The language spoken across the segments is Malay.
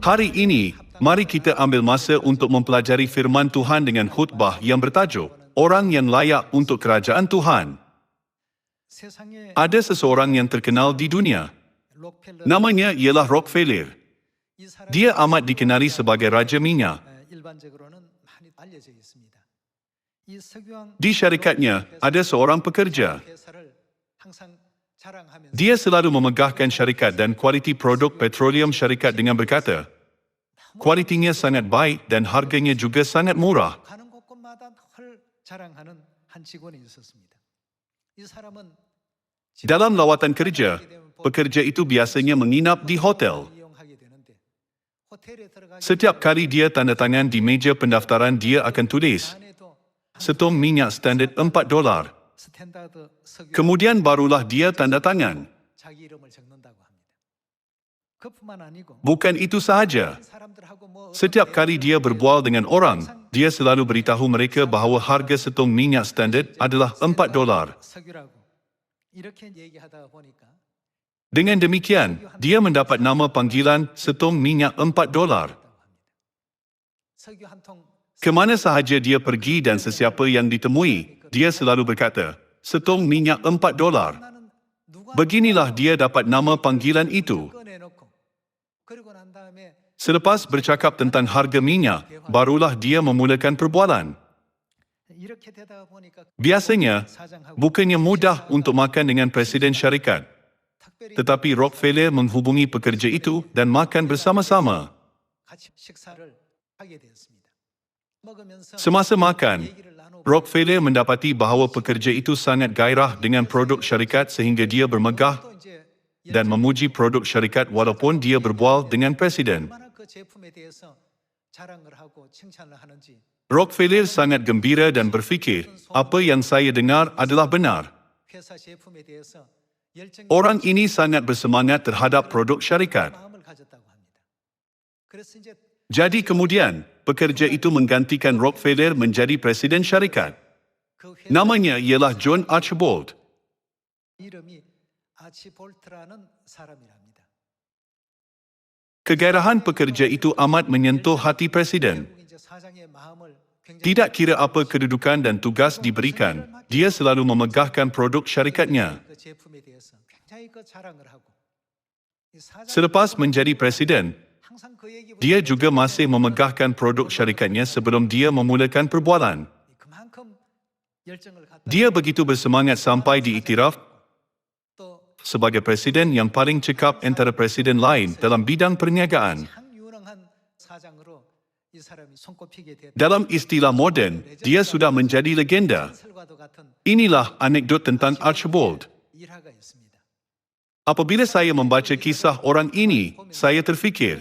Hari ini, mari kita ambil masa untuk mempelajari firman Tuhan dengan khutbah yang bertajuk Orang yang layak untuk kerajaan Tuhan. Ada seseorang yang terkenal di dunia. Namanya ialah Rockefeller. Dia amat dikenali sebagai Raja Minyak. Di syarikatnya, ada seorang pekerja. Dia selalu memegahkan syarikat dan kualiti produk petroleum syarikat dengan berkata, kualitinya sangat baik dan harganya juga sangat murah. Dalam lawatan kerja, pekerja itu biasanya menginap di hotel. Setiap kali dia tanda tangan di meja pendaftaran, dia akan tulis, setong minyak standard $4. Kemudian barulah dia tanda tangan. Bukan itu sahaja. Setiap kali dia berbual dengan orang, dia selalu beritahu mereka bahawa harga setong minyak standard adalah $4. Dengan demikian, dia mendapat nama panggilan setong minyak $4. Kemana sahaja dia pergi dan sesiapa yang ditemui, dia selalu berkata, setong minyak $4. Beginilah dia dapat nama panggilan itu. Selepas bercakap tentang harga minyak, barulah dia memulakan perbualan. Biasanya, bukannya mudah untuk makan dengan presiden syarikat. Tetapi Rockefeller menghubungi pekerja itu dan makan bersama-sama. Semasa makan, Rockefeller mendapati bahawa pekerja itu sangat gairah dengan produk syarikat sehingga dia bermegah dan memuji produk syarikat walaupun dia berbual dengan presiden. Rockefeller sangat gembira dan berfikir, apa yang saya dengar adalah benar. Orang ini sangat bersemangat terhadap produk syarikat. Jadi kemudian, pekerja itu menggantikan Rockefeller menjadi presiden syarikat. Namanya ialah John Archbold. Kegairahan pekerja itu amat menyentuh hati presiden. Tidak kira apa kedudukan dan tugas diberikan, dia selalu memegahkan produk syarikatnya. Selepas menjadi presiden, dia juga masih memegahkan produk syarikatnya sebelum dia memulakan perbualan. Dia begitu bersemangat sampai diiktiraf sebagai presiden yang paling cekap antara presiden lain dalam bidang perniagaan. Dalam istilah moden, dia sudah menjadi legenda. Inilah anekdot tentang Archbold. Apabila saya membaca kisah orang ini, saya terfikir,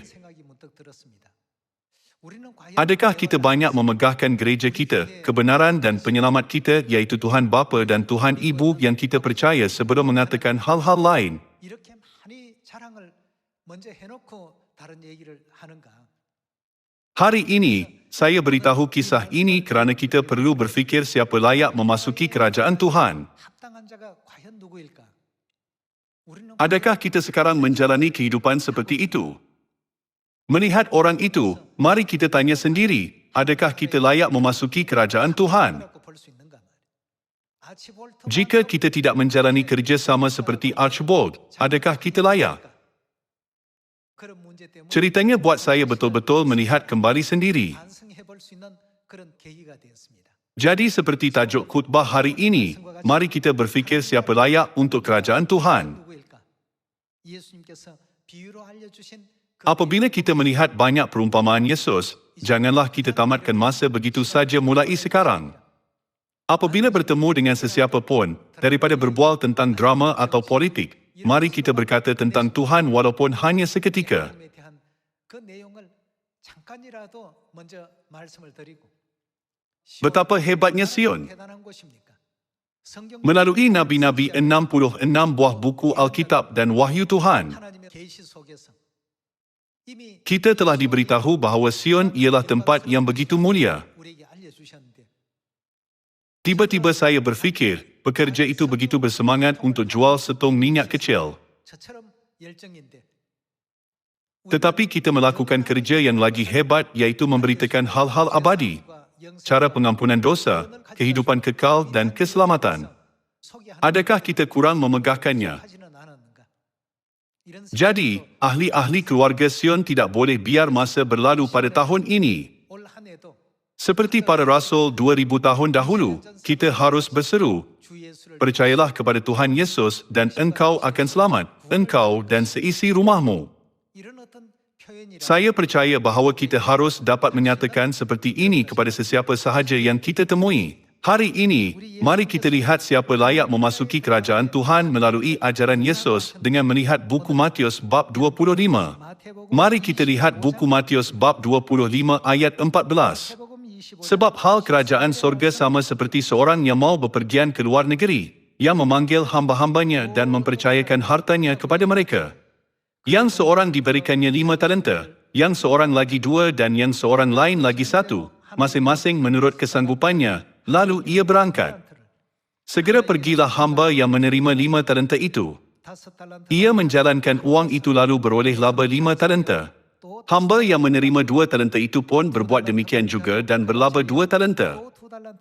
adakah kita banyak memegahkan gereja kita, kebenaran dan penyelamat kita iaitu Tuhan Bapa dan Tuhan Ibu yang kita percaya sebelum mengatakan hal-hal lain? Hari ini, saya beritahu kisah ini kerana kita perlu berfikir siapa layak memasuki kerajaan Tuhan. Adakah kita sekarang menjalani kehidupan seperti itu? Melihat orang itu, mari kita tanya sendiri, adakah kita layak memasuki kerajaan Tuhan? Jika kita tidak menjalani kerjasama seperti Archbold, adakah kita layak? Ceritanya buat saya betul-betul melihat kembali sendiri. Jadi seperti tajuk khutbah hari ini, mari kita berfikir siapa layak untuk kerajaan Tuhan. Apabila kita melihat banyak perumpamaan Yesus, janganlah kita tamatkan masa begitu saja mulai sekarang. Apabila bertemu dengan sesiapa pun, daripada berbual tentang drama atau politik, mari kita berkata tentang Tuhan walaupun hanya seketika. Betapa hebatnya Sion. Melalui Nabi-Nabi 66 buah buku Alkitab dan Wahyu Tuhan, kita telah diberitahu bahawa Sion ialah tempat yang begitu mulia. Tiba-tiba saya berfikir, pekerja itu begitu bersemangat untuk jual setong minyak kecil. Tetapi kita melakukan kerja yang lagi hebat, iaitu memberitakan hal-hal abadi, cara pengampunan dosa, kehidupan kekal dan keselamatan. Adakah kita kurang memegahkannya? Jadi, ahli-ahli keluarga Sion tidak boleh biar masa berlalu pada tahun ini. Seperti para rasul 2000 tahun dahulu, kita harus berseru, "Percayalah kepada Tuhan Yesus dan engkau akan selamat, engkau dan seisi rumahmu." Saya percaya bahawa kita harus dapat menyatakan seperti ini kepada sesiapa sahaja yang kita temui. Hari ini, mari kita lihat siapa layak memasuki kerajaan Tuhan melalui ajaran Yesus dengan melihat buku Matius bab 25. Mari kita lihat buku Matius bab 25 ayat 14. Sebab hal kerajaan sorga sama seperti seorang yang mau bepergian ke luar negeri, yang memanggil hamba-hambanya dan mempercayakan hartanya kepada mereka. Yang seorang diberikannya 5 talenta, yang seorang lagi 2 dan yang seorang lain lagi 1, masing-masing menurut kesanggupannya, lalu ia berangkat. Segera pergilah hamba yang menerima 5 talenta itu. Ia menjalankan uang itu lalu beroleh laba 5 talenta. Hamba yang menerima 2 talenta itu pun berbuat demikian juga dan berlaba 2 talenta.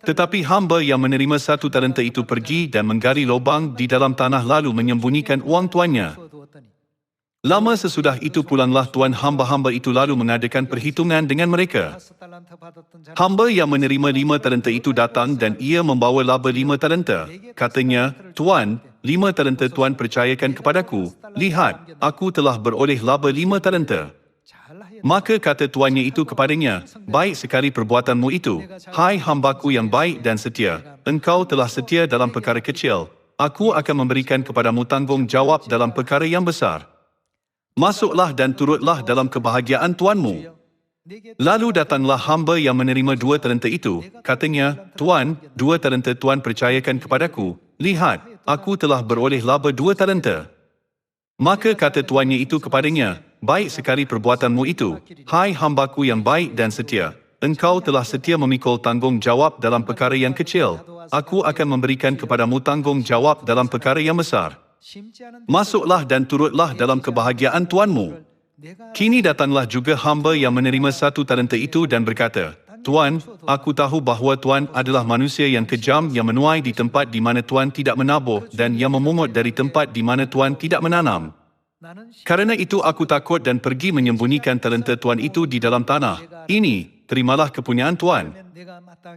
Tetapi hamba yang menerima 1 talenta itu pergi dan menggali lubang di dalam tanah lalu menyembunyikan uang tuannya. Lama sesudah itu pulanglah tuan hamba-hamba itu lalu mengadakan perhitungan dengan mereka. Hamba yang menerima 5 talenta itu datang dan ia membawa laba 5 talenta. Katanya, "Tuan, 5 talenta tuan percayakan kepadaku. Lihat, aku telah beroleh laba 5 talenta." Maka kata tuannya itu kepadanya, "Baik sekali perbuatanmu itu. Hai hambaku yang baik dan setia, engkau telah setia dalam perkara kecil. Aku akan memberikan kepadamu tanggung jawab dalam perkara yang besar. Masuklah dan turutlah dalam kebahagiaan tuanmu." Lalu datanglah hamba yang menerima 2 talenta itu. Katanya, "Tuan, 2 talenta tuan percayakan kepadaku. Lihat, aku telah beroleh laba 2 talenta." Maka kata tuannya itu kepadanya, "Baik sekali perbuatanmu itu. Hai hambaku yang baik dan setia. Engkau telah setia memikul tanggung jawab dalam perkara yang kecil. Aku akan memberikan kepadamu tanggung jawab dalam perkara yang besar. Masuklah dan turutlah dalam kebahagiaan tuanmu." Kini datanglah juga hamba yang menerima 1 talenta itu dan berkata, "Tuan, aku tahu bahawa tuan adalah manusia yang kejam yang menuai di tempat di mana tuan tidak menabur dan yang memungut dari tempat di mana tuan tidak menanam. Karena itu aku takut dan pergi menyembunyikan talenta tuan itu di dalam tanah. Ini, terimalah kepunyaan tuan."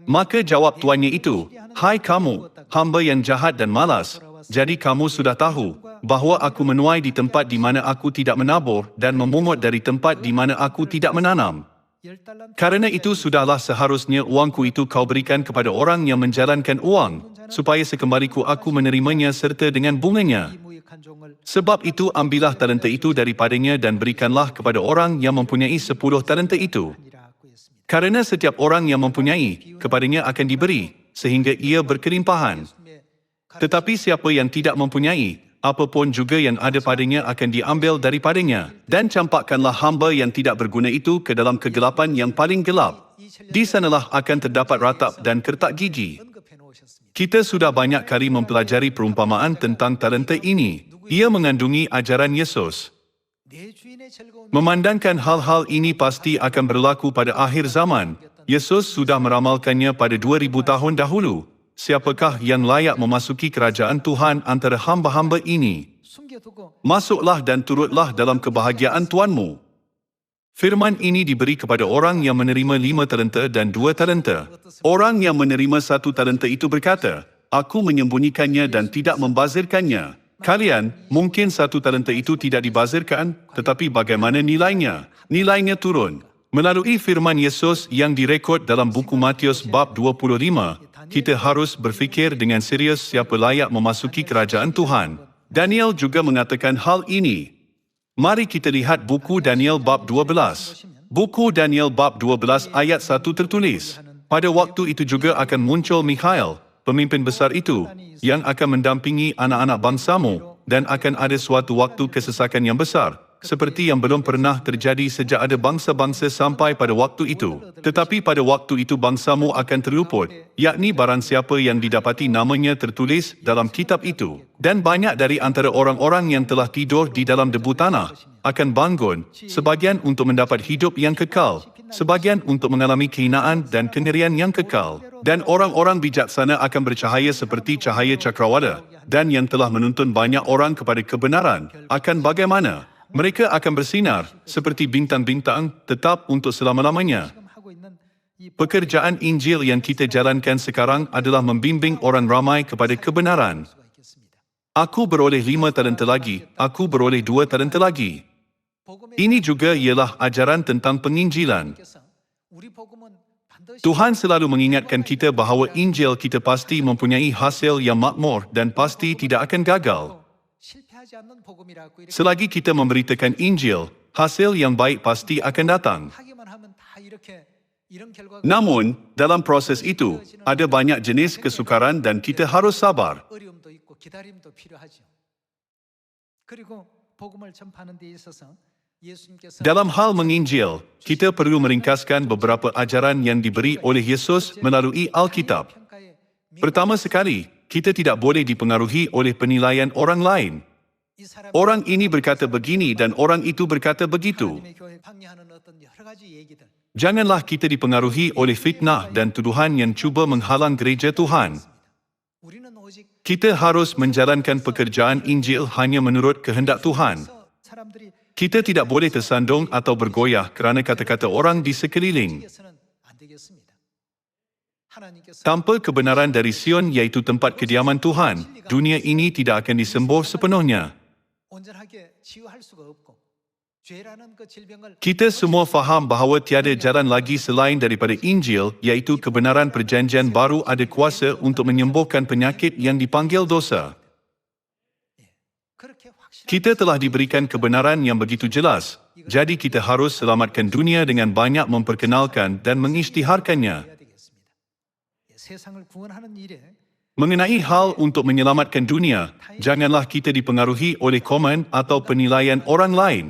Maka jawab tuannya itu, "Hai kamu, hamba yang jahat dan malas. Jadi kamu sudah tahu bahawa aku menuai di tempat di mana aku tidak menabur dan memungut dari tempat di mana aku tidak menanam. Karena itu sudahlah seharusnya uangku itu kau berikan kepada orang yang menjalankan uang, supaya sekembaliku aku menerimanya serta dengan bunganya. Sebab itu ambillah talenta itu daripadanya dan berikanlah kepada orang yang mempunyai 10 talenta itu. Karena setiap orang yang mempunyai, kepadanya akan diberi, sehingga ia berkelimpahan. Tetapi siapa yang tidak mempunyai, apapun juga yang ada padanya akan diambil daripadanya. Dan campakkanlah hamba yang tidak berguna itu ke dalam kegelapan yang paling gelap. Di sanalah akan terdapat ratap dan kertak gigi." Kita sudah banyak kali mempelajari perumpamaan tentang talenta ini. Ia mengandungi ajaran Yesus. Memandangkan hal-hal ini pasti akan berlaku pada akhir zaman. Yesus sudah meramalkannya pada 2000 tahun dahulu. Siapakah yang layak memasuki kerajaan Tuhan antara hamba-hamba ini? Masuklah dan turutlah dalam kebahagiaan tuanmu. Firman ini diberi kepada orang yang menerima 5 talenta dan 2 talenta. Orang yang menerima 1 talenta itu berkata, "Aku menyembunyikannya dan tidak membazirkannya." Kalian, mungkin 1 talenta itu tidak dibazirkan, tetapi bagaimana nilainya? Nilainya turun. Melalui firman Yesus yang direkod dalam buku Matius bab 25, kita harus berfikir dengan serius siapa layak memasuki kerajaan Tuhan. Daniel juga mengatakan hal ini. Mari kita lihat buku Daniel bab 12. Buku Daniel bab 12 ayat 1 tertulis, "Pada waktu itu juga akan muncul Mikhael, pemimpin besar itu, yang akan mendampingi anak-anak bangsamu, dan akan ada suatu waktu kesesakan yang besar, seperti yang belum pernah terjadi sejak ada bangsa-bangsa sampai pada waktu itu. Tetapi pada waktu itu bangsamu akan terluput, yakni barang siapa yang didapati namanya tertulis dalam kitab itu. Dan banyak dari antara orang-orang yang telah tidur di dalam debu tanah akan bangun, sebagian untuk mendapat hidup yang kekal, sebagian untuk mengalami kehinaan dan kengerian yang kekal. Dan orang-orang bijaksana akan bercahaya seperti cahaya cakrawala, dan yang telah menuntun banyak orang kepada kebenaran akan bagaimana? Mereka akan bersinar seperti bintang-bintang tetap untuk selama-lamanya. Pekerjaan Injil yang kita jalankan sekarang adalah membimbing orang ramai kepada kebenaran. Aku beroleh 5 talenta lagi, aku beroleh 2 talenta lagi. Ini juga ialah ajaran tentang penginjilan. Tuhan selalu mengingatkan kita bahawa Injil kita pasti mempunyai hasil yang makmur dan pasti tidak akan gagal. Selagi kita memberitakan Injil, hasil yang baik pasti akan datang. Namun, dalam proses itu, ada banyak jenis kesukaran dan kita harus sabar. Dalam hal menginjil, kita perlu meringkaskan beberapa ajaran yang diberi oleh Yesus melalui Alkitab. Pertama sekali, kita tidak boleh dipengaruhi oleh penilaian orang lain. Orang ini berkata begini dan orang itu berkata begitu. Janganlah kita dipengaruhi oleh fitnah dan tuduhan yang cuba menghalang gereja Tuhan. Kita harus menjalankan pekerjaan Injil hanya menurut kehendak Tuhan. Kita tidak boleh tersandung atau bergoyah kerana kata-kata orang di sekeliling. Tanpa kebenaran dari Sion iaitu tempat kediaman Tuhan, dunia ini tidak akan disembuh sepenuhnya. Kita semua faham bahawa tiada jalan lagi selain daripada Injil iaitu kebenaran perjanjian baru ada kuasa untuk menyembuhkan penyakit yang dipanggil dosa. Kita telah diberikan kebenaran yang begitu jelas, jadi kita harus selamatkan dunia dengan banyak memperkenalkan dan mengisytiharkannya. Mengenai hal untuk menyelamatkan dunia, janganlah kita dipengaruhi oleh komen atau penilaian orang lain.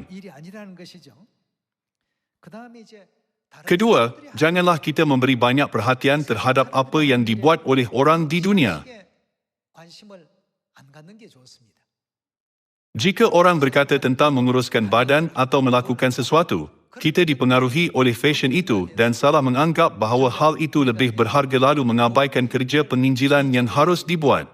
Kedua, janganlah kita memberi banyak perhatian terhadap apa yang dibuat oleh orang di dunia. Jika orang berkata tentang menguruskan badan atau melakukan sesuatu, kita dipengaruhi oleh fashion itu dan salah menganggap bahawa hal itu lebih berharga lalu mengabaikan kerja penginjilan yang harus dibuat.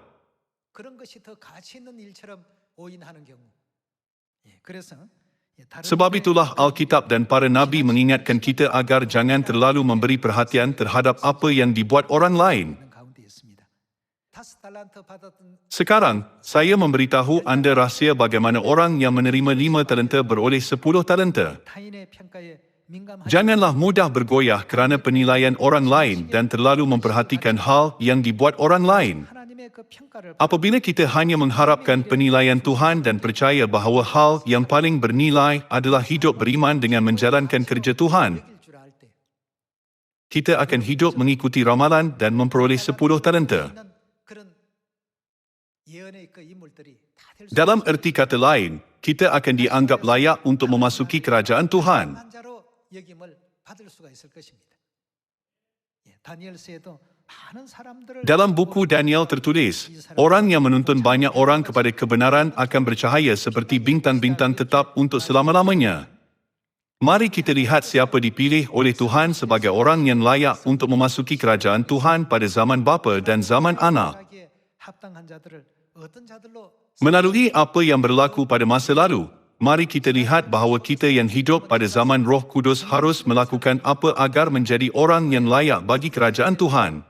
Sebab itulah Alkitab dan para Nabi mengingatkan kita agar jangan terlalu memberi perhatian terhadap apa yang dibuat orang lain. Sekarang, saya memberitahu anda rahsia bagaimana orang yang menerima 5 talenta beroleh 10 talenta. Janganlah mudah bergoyah kerana penilaian orang lain dan terlalu memperhatikan hal yang dibuat orang lain. Apabila kita hanya mengharapkan penilaian Tuhan dan percaya bahawa hal yang paling bernilai adalah hidup beriman dengan menjalankan kerja Tuhan, kita akan hidup mengikuti ramalan dan memperoleh 10 talenta. Dalam erti kata lain, kita akan dianggap layak untuk memasuki kerajaan Tuhan. Dalam buku Daniel tertulis, orang yang menuntun banyak orang kepada kebenaran akan bercahaya seperti bintang-bintang tetap untuk selama-lamanya. Mari kita lihat siapa dipilih oleh Tuhan sebagai orang yang layak untuk memasuki kerajaan Tuhan pada zaman bapa dan zaman anak. Melalui apa yang berlaku pada masa lalu, mari kita lihat bahawa kita yang hidup pada zaman Roh Kudus harus melakukan apa agar menjadi orang yang layak bagi kerajaan Tuhan.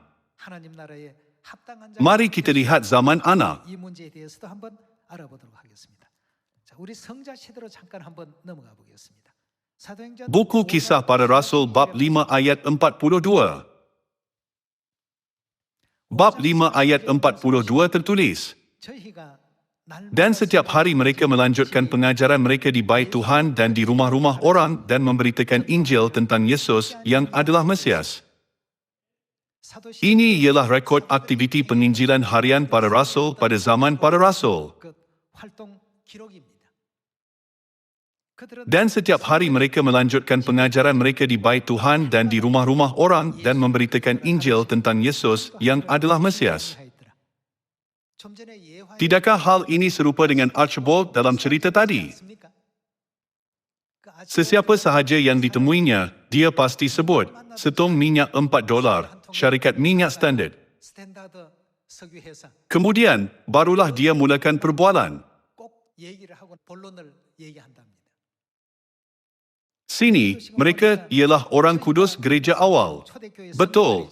Mari kita lihat zaman anak. Buku Kisah Para Rasul bab 5 ayat 42. Bab 5 ayat 42 tertulis, dan setiap hari mereka melanjutkan pengajaran mereka di bait Tuhan dan di rumah-rumah orang dan memberitakan Injil tentang Yesus yang adalah Mesias. Ini ialah rekod aktiviti penginjilan harian para rasul pada zaman para rasul. Dan setiap hari mereka melanjutkan pengajaran mereka di bait Tuhan dan di rumah-rumah orang dan memberitakan Injil tentang Yesus yang adalah Mesias. Tidakkah hal ini serupa dengan Archibald dalam cerita tadi? Sesiapa sahaja yang ditemuinya, dia pasti sebut, setong minyak $4, syarikat minyak standard. Kemudian, barulah dia mulakan perbualan. Sini, mereka ialah orang kudus gereja awal. Betul.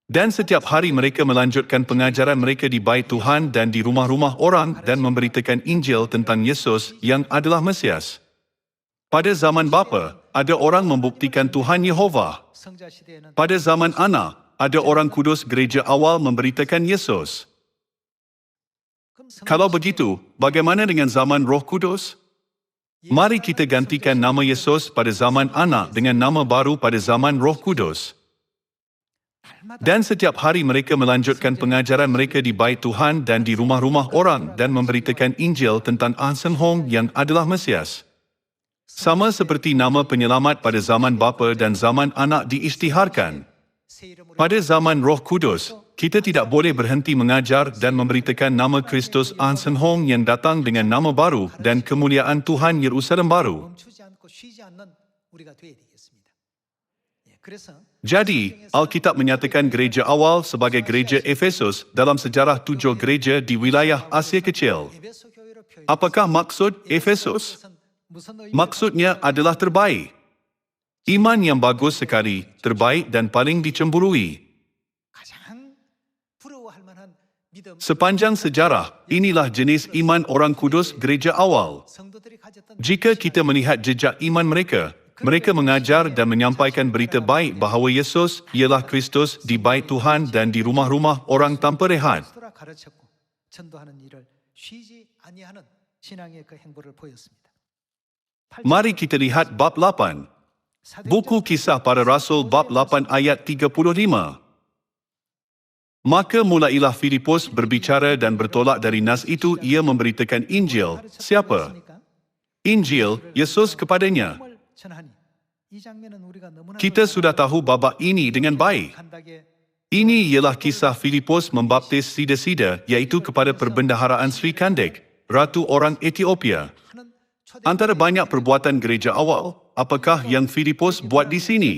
Dan setiap hari mereka melanjutkan pengajaran mereka di bait Tuhan dan di rumah-rumah orang dan memberitakan Injil tentang Yesus yang adalah Mesias. Pada zaman bapa, ada orang membuktikan Tuhan Yehova. Pada zaman anak, ada orang kudus gereja awal memberitakan Yesus. Kalau begitu, bagaimana dengan zaman Roh Kudus? Mari kita gantikan nama Yesus pada zaman anak dengan nama baru pada zaman Roh Kudus. Dan setiap hari mereka melanjutkan pengajaran mereka di bait Tuhan dan di rumah-rumah orang dan memberitakan Injil tentang Ahsan Hong yang adalah Mesias. Sama seperti nama penyelamat pada zaman bapa dan zaman anak diisytiharkan. Pada zaman Roh Kudus, kita tidak boleh berhenti mengajar dan memberitakan nama Kristus Ahsan Hong yang datang dengan nama baru dan kemuliaan Tuhan Yerusalem baru. Jadi, Alkitab menyatakan gereja awal sebagai gereja Efesus dalam sejarah 7 gereja di wilayah Asia Kecil. Apakah maksud Efesus? Maksudnya adalah terbaik. Iman yang bagus sekali, terbaik dan paling dicemburui. Sepanjang sejarah, inilah jenis iman orang kudus gereja awal. Jika kita melihat jejak iman mereka, mereka mengajar dan menyampaikan berita baik bahawa Yesus ialah Kristus di bait Tuhan dan di rumah-rumah orang tanpa rehat. Mari kita lihat bab 8. Buku Kisah Para Rasul bab 8 ayat 35. Maka mulailah Filipus berbicara dan bertolak dari nas itu ia memberitakan Injil. Siapa? Injil, Yesus kepadanya. Kita sudah tahu babak ini dengan baik. Ini ialah kisah Filipus membaptis Sida-Sida, iaitu kepada perbendaharaan Sri Kandek, Ratu orang Ethiopia. Antara banyak perbuatan gereja awal, apakah yang Filipus buat di sini?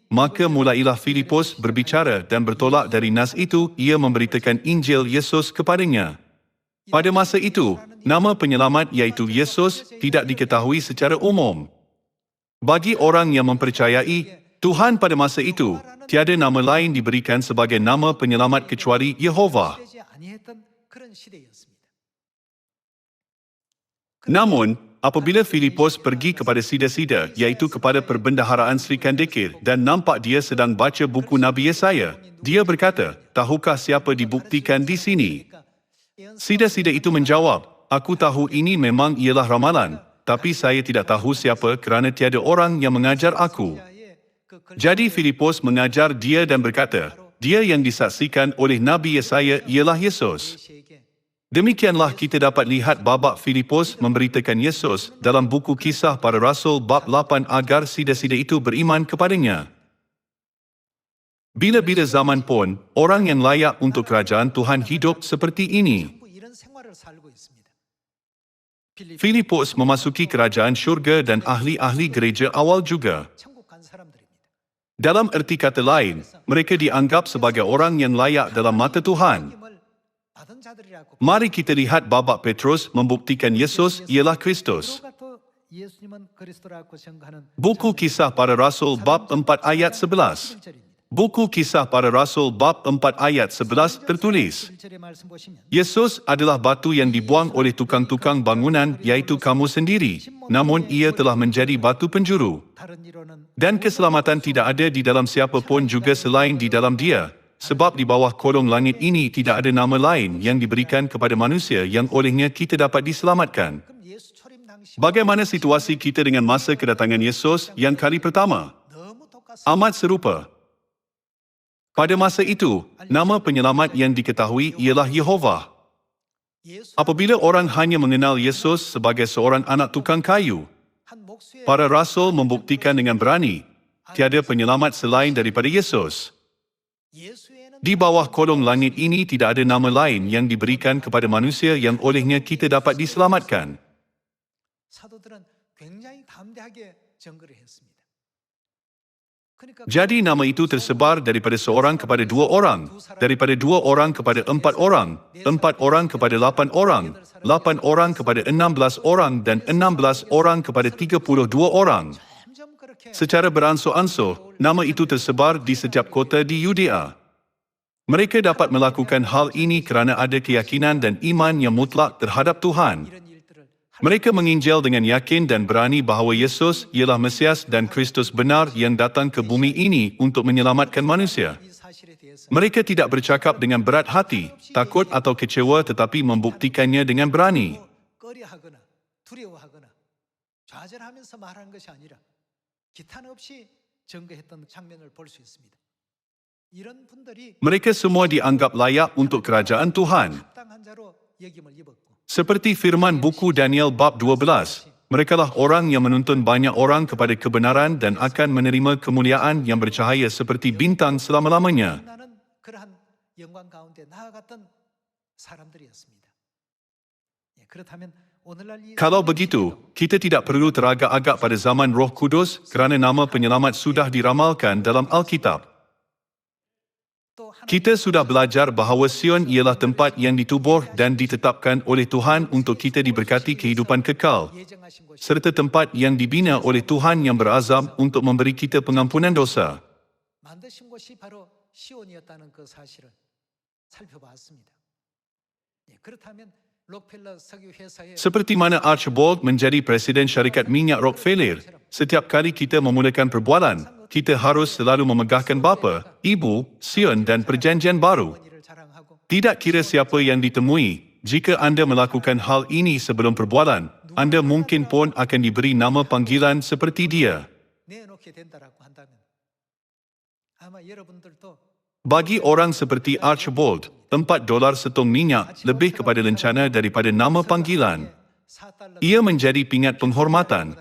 Maka mulailah Filipus berbicara dan bertolak dari nas itu, ia memberitakan Injil Yesus kepadanya. Pada masa itu, nama penyelamat iaitu Yesus tidak diketahui secara umum. Bagi orang yang mempercayai Tuhan pada masa itu, tiada nama lain diberikan sebagai nama penyelamat kecuali Yehova. Namun, apabila Filipus pergi kepada Sida-Sida, iaitu kepada perbendaharaan Sri Kandekir, dan nampak dia sedang baca buku Nabi Yesaya, dia berkata, tahukah siapa dibuktikan di sini? Sida-Sida itu menjawab, aku tahu ini memang ialah ramalan, tapi saya tidak tahu siapa kerana tiada orang yang mengajar aku. Jadi Filipus mengajar dia dan berkata, dia yang disaksikan oleh Nabi Yesaya ialah Yesus. Demikianlah kita dapat lihat babak Filipus memberitakan Yesus dalam buku Kisah Para Rasul bab 8 agar Sida-Sida itu beriman kepadanya. Bila-bila zaman pun, orang yang layak untuk kerajaan Tuhan hidup seperti ini. Filipus memasuki kerajaan syurga dan ahli-ahli gereja awal juga. Dalam erti kata lain, mereka dianggap sebagai orang yang layak dalam mata Tuhan. Mari kita lihat babak Petrus membuktikan Yesus ialah Kristus. Buku Kisah Para Rasul bab 4 ayat 11. Buku Kisah Para Rasul bab 4 ayat 11 tertulis, Yesus adalah batu yang dibuang oleh tukang-tukang bangunan iaitu kamu sendiri, namun ia telah menjadi batu penjuru. Dan keselamatan tidak ada di dalam siapa pun juga selain di dalam dia. Sebab di bawah kolong langit ini tidak ada nama lain yang diberikan kepada manusia yang olehnya kita dapat diselamatkan. Bagaimana situasi kita dengan masa kedatangan Yesus yang kali pertama? Amat serupa. Pada masa itu, nama penyelamat yang diketahui ialah Yehova. Apabila orang hanya mengenal Yesus sebagai seorang anak tukang kayu, para rasul membuktikan dengan berani, tiada penyelamat selain daripada Yesus. Di bawah kolong langit ini tidak ada nama lain yang diberikan kepada manusia yang olehnya kita dapat diselamatkan. Jadi nama itu tersebar daripada seorang kepada dua orang, daripada dua orang kepada 4 orang, 4 orang kepada 8 orang, 8 orang kepada 16 orang dan 16 orang kepada 32 orang. Secara beransur-ansur, nama itu tersebar di setiap kota di Yudea. Mereka dapat melakukan hal ini kerana ada keyakinan dan iman yang mutlak terhadap Tuhan. Mereka menginjil dengan yakin dan berani bahawa Yesus ialah Mesias dan Kristus benar yang datang ke bumi ini untuk menyelamatkan manusia. Mereka tidak bercakap dengan berat hati, takut atau kecewa tetapi membuktikannya dengan berani. Mereka semua dianggap layak untuk kerajaan Tuhan. Seperti firman buku Daniel bab 12, merekalah orang yang menuntun banyak orang kepada kebenaran dan akan menerima kemuliaan yang bercahaya seperti bintang selama-lamanya. Kalau begitu, kita tidak perlu teragak-agak pada zaman Roh Kudus kerana nama penyelamat sudah diramalkan dalam Alkitab. Kita sudah belajar bahawa Sion ialah tempat yang ditubur dan ditetapkan oleh Tuhan untuk kita diberkati kehidupan kekal, serta tempat yang dibina oleh Tuhan yang berazam untuk memberi kita pengampunan dosa. Seperti mana Archibald menjadi presiden syarikat minyak Rockefeller, setiap kali kita memulakan perbualan, kita harus selalu memegahkan bapa, ibu, Sion dan perjanjian baru. Tidak kira siapa yang ditemui, jika anda melakukan hal ini sebelum perbualan, anda mungkin pun akan diberi nama panggilan seperti dia. Bagi orang seperti Archibald, $4 setong minyak lebih kepada lencana daripada nama panggilan. Ia menjadi pingat penghormatan.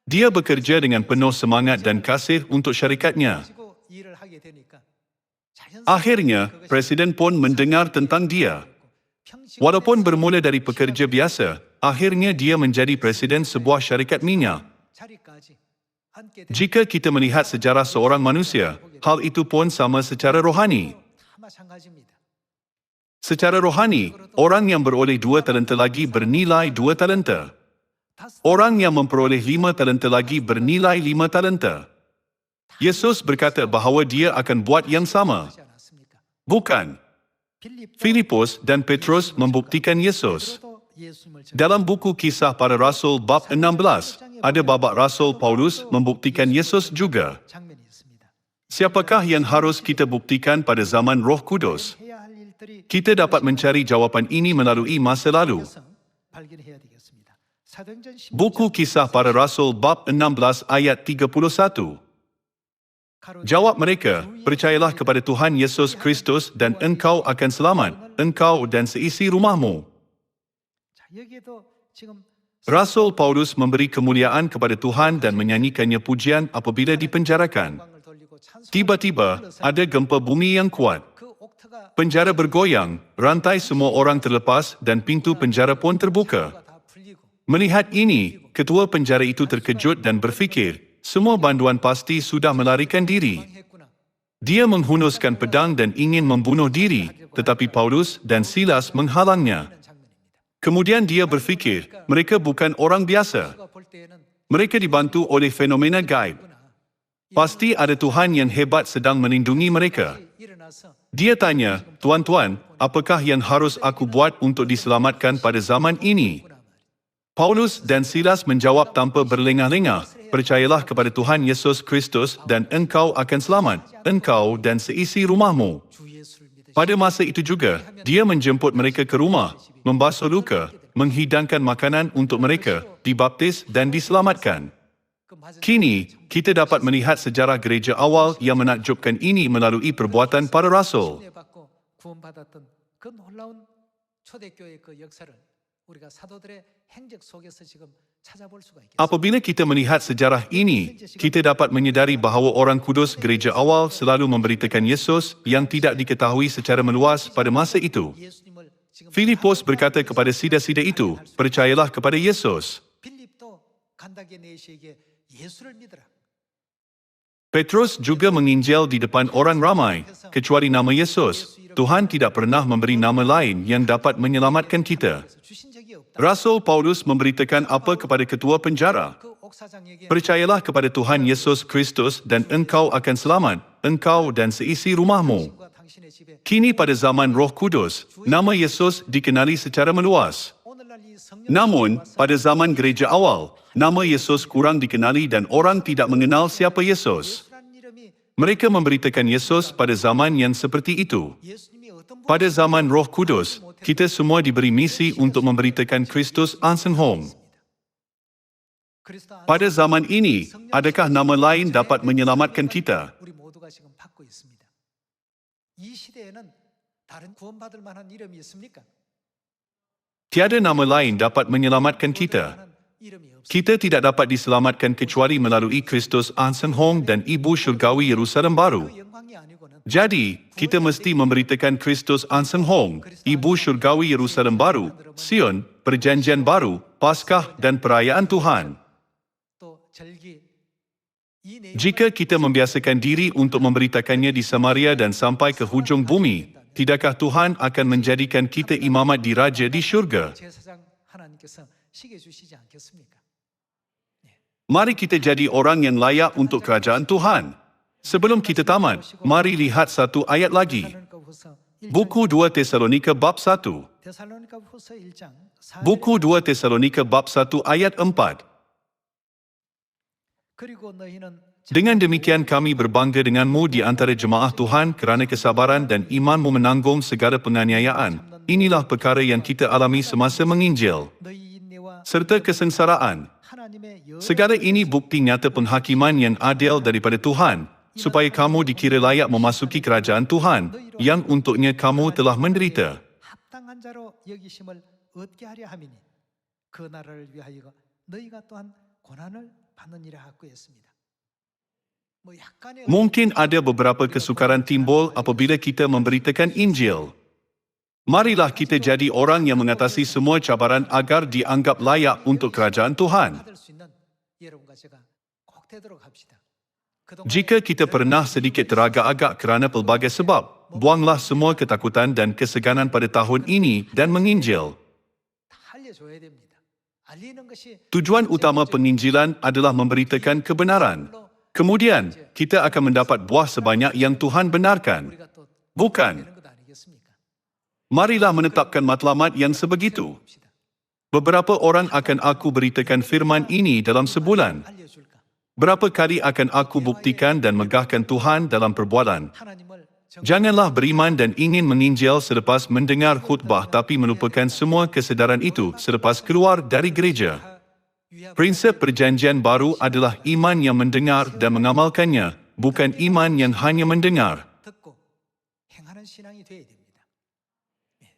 Dia bekerja dengan penuh semangat dan kasih untuk syarikatnya. Akhirnya, Presiden pun mendengar tentang dia. Walaupun bermula dari pekerja biasa, akhirnya dia menjadi presiden sebuah syarikat minyak. Jika kita melihat sejarah seorang manusia, hal itu pun sama secara rohani. Secara rohani, orang yang beroleh 2 talenta lagi bernilai 2 talenta. Orang yang memperoleh 5 talenta lagi bernilai 5 talenta. Yesus berkata bahawa dia akan buat yang sama. Bukan. Filipus dan Petrus membuktikan Yesus. Dalam buku Kisah Para Rasul bab 16, ada babak Rasul Paulus membuktikan Yesus juga. Siapakah yang harus kita buktikan pada zaman Roh Kudus? Kita dapat mencari jawapan ini melalui masa lalu. Buku Kisah Para Rasul bab 16 ayat 31. Jawab mereka, percayalah kepada Tuhan Yesus Kristus dan engkau akan selamat, engkau dan seisi rumahmu. Rasul Paulus memberi kemuliaan kepada Tuhan dan menyanyikannya pujian apabila dipenjarakan. Tiba-tiba, ada gempa bumi yang kuat. Penjara bergoyang, rantai semua orang terlepas dan pintu penjara pun terbuka. Melihat ini, ketua penjara itu terkejut dan berfikir, semua banduan pasti sudah melarikan diri. Dia menghunuskan pedang dan ingin membunuh diri, tetapi Paulus dan Silas menghalangnya. Kemudian dia berfikir, mereka bukan orang biasa. Mereka dibantu oleh fenomena gaib. Pasti ada Tuhan yang hebat sedang melindungi mereka. Dia tanya, tuan-tuan, apakah yang harus aku buat untuk diselamatkan pada zaman ini? Paulus dan Silas menjawab tanpa berlengah-lengah, percayalah kepada Tuhan Yesus Kristus dan engkau akan selamat, engkau dan seisi rumahmu. Pada masa itu juga, dia menjemput mereka ke rumah, membasuh luka, menghidangkan makanan untuk mereka, dibaptis dan diselamatkan. Kini, kita dapat melihat sejarah gereja awal yang menakjubkan ini melalui perbuatan para rasul. 받고 구원받았던 그 놀라운 초대교회의 그 역사를 우리가 사도들의 행적 속에서 지금 찾아볼 수가 있겠습니다. Apabila kita melihat sejarah ini, kita dapat menyedari bahawa orang kudus gereja awal selalu memberitakan Yesus yang tidak diketahui secara meluas pada masa itu. 예수님을 지금 Filipus berkata kepada sida-sida itu, percayalah kepada Yesus. 빌립도 간다게 네시에게 예수를 믿으라. Petrus juga menginjil di depan orang ramai, kecuali nama Yesus. Tuhan tidak pernah memberi nama lain yang dapat menyelamatkan kita. 그래서 주신 적이 없다. Rasul Paulus memberitakan apa kepada ketua penjara? 그 옥사장에게 Percayalah kepada Tuhan Yesus Kristus dan engkau akan selamat, engkau dan seisi rumahmu. 당신과 당신의 집에 Kini pada zaman Roh Kudus, nama Yesus dikenali secara meluas. 오늘날 이 성령 Namun, pada zaman gereja awal, nama Yesus kurang dikenali dan orang tidak mengenal siapa Yesus. 예수란 이름이 Mereka memberitakan Yesus pada zaman yang seperti itu. 예수님이 어떤 Pada zaman Roh Kudus, kita semua diberi misi untuk memberitakan Kristus Ansenhom. 그리스도 안에서 Pada zaman ini, adakah nama lain dapat menyelamatkan kita? 우리 모두가 지금 받고 있습니다. 이 시대에는 다른 구원받을 만한 이름이 있습니까? Tiada nama lain dapat menyelamatkan kita. 만한 이름이 없습니다. Kita tidak dapat diselamatkan kecuali melalui Kristus Ansenhom dan Ibu Syurgawi Yerusalem Baru. 그 영광이 아니고는 Jadi, kita mesti memberitakan Kristus Ansenhom, Ibu Syurgawi Yerusalem Baru, Sion, Perjanjian Baru, Paskah dan Perayaan Tuhan. 또 절기 이 내용 Jika kita membiasakan diri untuk memberitakannya di Samaria dan sampai ke hujung bumi, tidakkah Tuhan akan menjadikan kita imamat diraja di syurga? 제사장 하나님께서 시게 주시지 않겠습니까? Mari kita jadi orang yang layak untuk kerajaan Tuhan. Sebelum kita tamat, mari lihat satu ayat lagi. 데살로니가후서 1장 Buku 2 Tesalonika bab 1. 데살로니가후서 1장 4절 Buku 2 Tesalonika bab 1 ayat 4. 그리고 너희는 Dengan demikian kami berbangga denganmu di antara jemaah Tuhan kerana kesabaran dan imanmu menanggung segala penganiayaan. Inilah perkara yang kita alami semasa menginjil, 너희 인내와 serta kesengsaraan. 하나님의 Segala ini bukti nyata penghakiman yang adil daripada Tuhan, supaya kamu dikira layak memasuki kerajaan Tuhan, yang untuknya kamu telah menderita. 합당한 자로 여기심을 얻게 하려 함이니 그 나라를 위하여 너희가 또한 고난을 받느니라 하고 했습니다. 뭐 약간의 Mungkin ada beberapa kesukaran timbul apabila kita memberitakan Injil. Marilah kita jadi orang yang mengatasi semua cabaran agar dianggap layak untuk kerajaan Tuhan. 받을 수 있는 여러분과 제가 꼭 되도록 합시다. Jika kita pernah sedikit teragak-agak kerana pelbagai sebab, buanglah semua ketakutan dan keseganan pada tahun ini dan menginjil. 다 알려줘야 됩니다. 알리는 것이 Tujuan utama penginjilan adalah memberitakan kebenaran. Kemudian, kita akan mendapat buah sebanyak yang Tuhan benarkan. 우리가 또 Bukan. 되는 것 아니겠습니까? Marilah menetapkan matlamat yang sebegitu. Beberapa orang akan aku beritakan firman ini dalam sebulan. 알려줄까? Berapa kali akan aku buktikan dan megahkan Tuhan dalam perbuatan? 하나님을 Janganlah beriman dan ingin menginjil selepas mendengar khutbah tapi melupakan semua kesedaran itu selepas keluar dari gereja. Prinsip perjanjian baru adalah iman yang mendengar dan mengamalkannya, bukan iman yang hanya mendengar. 듣고 행하는 신앙이 되어야 됩니다. 예.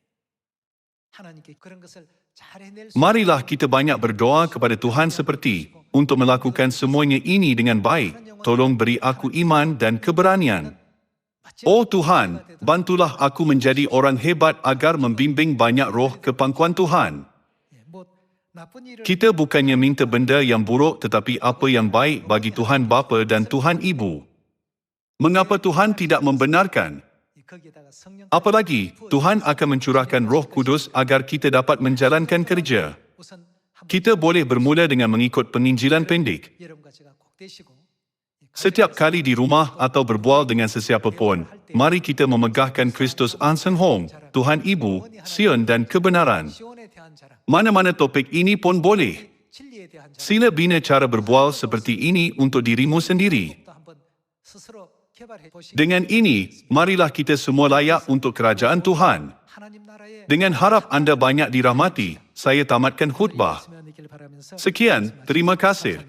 하나님께 그런 것을 잘 해낼 수 Marilah kita banyak berdoa kepada Tuhan seperti, untuk melakukan semuanya ini dengan baik, tolong beri aku iman dan keberanian. Oh Tuhan, bantulah aku menjadi orang hebat agar membimbing banyak roh ke pangkuan Tuhan. 예, 뭐 나쁜 일을 Kita bukannya minta benda yang buruk tetapi apa yang baik bagi Tuhan Bapa dan Tuhan Ibu. Mengapa Tuhan tidak membenarkan? 거기에다가 성령 Apalagi, Tuhan akan mencurahkan Roh Kudus agar kita dapat menjalankan kerja. 우선 한번 Kita boleh bermula dengan mengikut penginjilan pendek. 여러분과 제가 꼭 되시고 Setiap kali di rumah atau berbual dengan sesiapa pun, mari kita memegahkan Kristus Ansenhom, Tuhan Ibu, Sion dan kebenaran. 시온에 대한 자랑, Mana-mana topik ini pun boleh. 진리에 대한 자랑, Sila bina cara berbual seperti ini untuk dirimu sendiri. 또 한번 스스로 개발해 보시기. Dengan ini, marilah kita semua layak untuk kerajaan Tuhan. 하나님 나라에 Dengan harap anda banyak dirahmati, saya tamatkan khutbah. 있으면 되길 바라면서 Sekian, terima kasih.